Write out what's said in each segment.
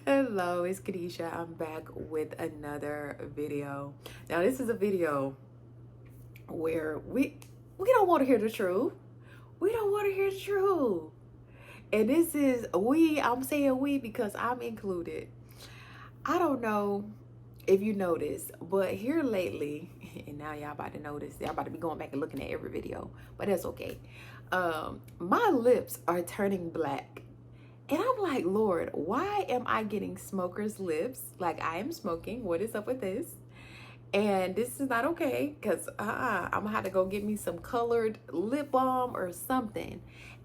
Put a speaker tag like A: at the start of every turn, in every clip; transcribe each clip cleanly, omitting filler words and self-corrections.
A: Hello, it's Kadesha. I'm back with another video. Now, this is a video where we don't want to hear the truth. We don't want to hear the truth. And this is I'm saying we because I'm included. I don't know if you noticed, but here lately, and now y'all about to notice, y'all about to be going back and looking at every video, but that's okay. My lips are turning black. And I'm like, Lord, why am I getting smoker's lips? Like I am smoking. What is up with this? And this is not okay because I'm gonna have to go get me some colored lip balm or something.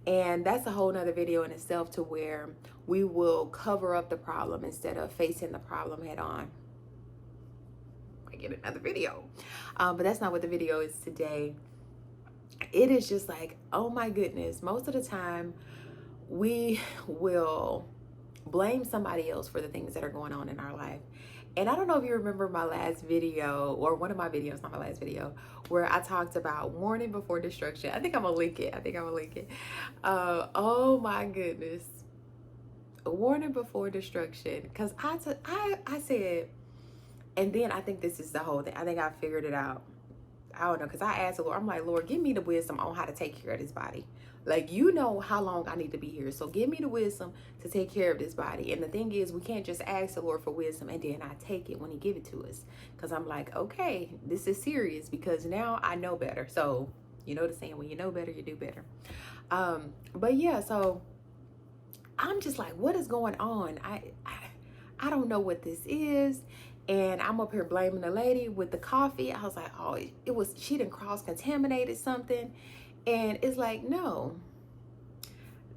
A: And that's a whole nother video in itself to where we will cover up the problem instead of facing the problem head on. I get another video. But that's not what the video is today. It is just like, oh my goodness, most of the time we will blame somebody else for the things that are going on in our life. And I don't know if you remember my last video, or one of my videos, not my last video, where I talked about warning before destruction. I think I'm gonna link it. Oh my goodness. Warning before destruction. Because I said, and then I think this is the whole thing. I think I figured it out. I don't know, because I asked the Lord, I'm like, Lord, give me the wisdom on how to take care of this body. Like, you know how long I need to be here. So give me the wisdom to take care of this body. And the thing is, we can't just ask the Lord for wisdom and then I take it when he give it to us. Because I'm like, okay, this is serious because now I know better. So, you know the saying, when you know better, you do better. But yeah, so I'm just like, what is going on? I don't know what this is. And I'm up here blaming the lady with the coffee. I was like, oh, she done cross-contaminated something. And it's like, no,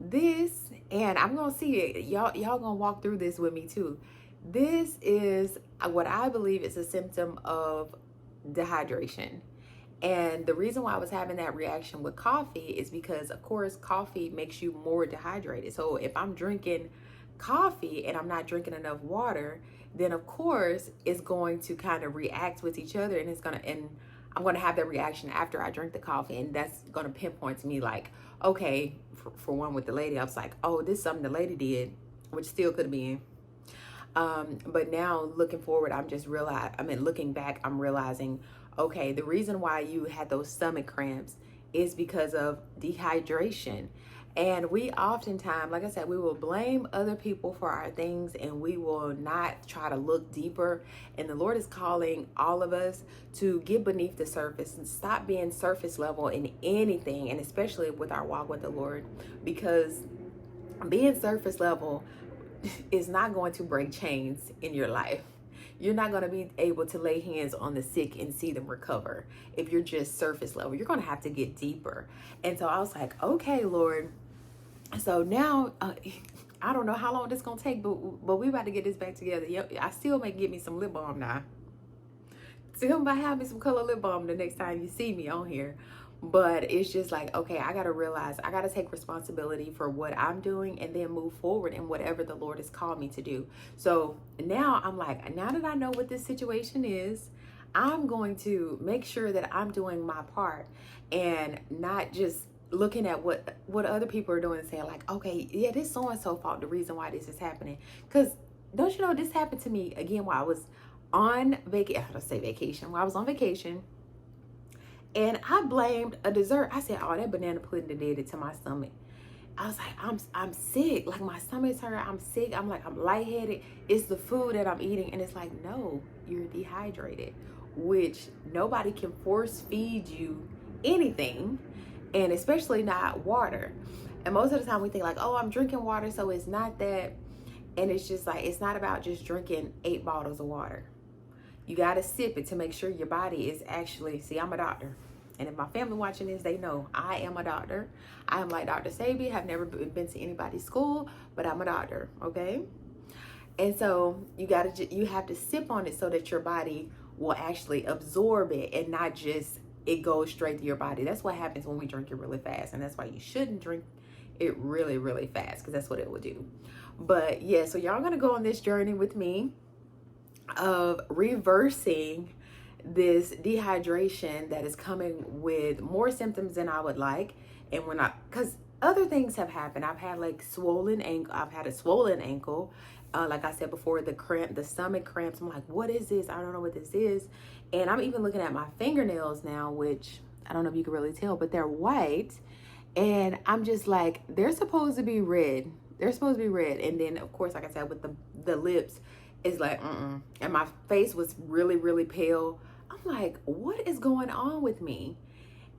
A: and I'm going to see it. Y'all going to walk through this with me too. This is what I believe is a symptom of dehydration. And the reason why I was having that reaction with coffee is because, of course, coffee makes you more dehydrated. So if I'm drinking coffee and I'm not drinking enough water, then of course it's going to kind of react with each other, and I'm going to have that reaction after I drink the coffee, and that's going to pinpoint to me like, okay, for one with the lady, I was like, oh, this is something the lady did, which still could have been. But now looking forward, looking back, I'm realizing, okay, the reason why you had those stomach cramps is because of dehydration. And we oftentimes, like I said, we will blame other people for our things and we will not try to look deeper. And the Lord is calling all of us to get beneath the surface and stop being surface level in anything, and especially with our walk with the Lord, because being surface level is not going to break chains in your life. You're not going to be able to lay hands on the sick and see them recover if you're just surface level. You're going to have to get deeper. And so I was like, okay, Lord. So now, I don't know how long this going to take, but we about to get this back together. I still may get me some lip balm now. Still might have me some color lip balm the next time you see me on here. But it's just like, okay, I got to realize I got to take responsibility for what I'm doing and then move forward in whatever the Lord has called me to do. So now I'm like, now that I know what this situation is, I'm going to make sure that I'm doing my part and not just looking at what other people are doing and saying like, okay, yeah, this so-and-so fault, the reason why this is happening. Because don't you know, this happened to me again while I was on vacation. While I was on vacation. And I blamed a dessert. I said, oh, that banana pudding did it to my stomach. I was like, I'm sick. Like my stomach's hurt. I'm sick. I'm lightheaded. It's the food that I'm eating. And it's like, no, you're dehydrated, which nobody can force feed you anything, and especially not water. And most of the time we think like, oh, I'm drinking water, so it's not that. And it's just like, it's not about just drinking 8 bottles of water. You got to sip it to make sure your body is actually, see, I'm a doctor. And if my family watching this, they know I am a doctor. I am like Dr. Sabi. I've never been to anybody's school, but I'm a doctor, okay? And so you have to sip on it so that your body will actually absorb it and not just it goes straight to your body. That's what happens when we drink it really fast. And that's why you shouldn't drink it really, really fast, because that's what it will do. But yeah, so y'all gonna go on this journey with me of reversing this dehydration that is coming with more symptoms than I would like. And because other things have happened. I've had a swollen ankle. Like I said before, the stomach cramps. I'm like, what is this? I don't know what this is. And I'm even looking at my fingernails now, which I don't know if you can really tell, but they're white. And I'm just like, they're supposed to be red. They're supposed to be red. And then, of course, like I said, with the lips, it's like, And my face was really, really pale. I'm like, what is going on with me?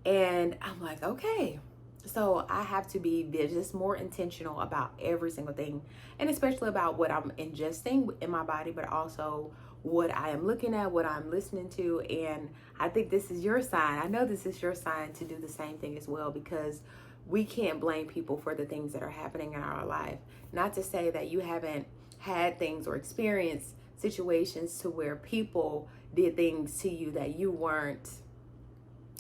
A: And I'm like, okay. So I have to be just more intentional about every single thing, and especially about what I'm ingesting in my body, but also what I am looking at, what I'm listening to. And I think this is your sign. I know this is your sign to do the same thing as well, because we can't blame people for the things that are happening in our life. Not to say that you haven't had things or experienced situations to where people did things to you that you weren't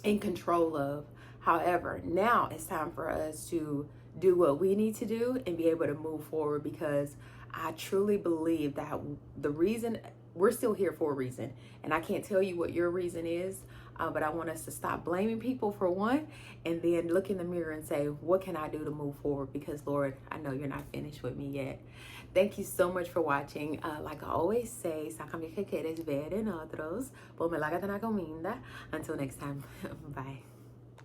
A: in control of. However, now it's time for us to do what we need to do and be able to move forward, because I truly believe that the reason we're still here for a reason, and I can't tell you what your reason is, but I want us to stop blaming people for one, and then look in the mirror and say, what can I do to move forward? Because Lord, I know you're not finished with me yet. Thank you so much for watching. Like I always say, sácame que quieres ver en otros, ponme la gata na cominda. Until next time, bye.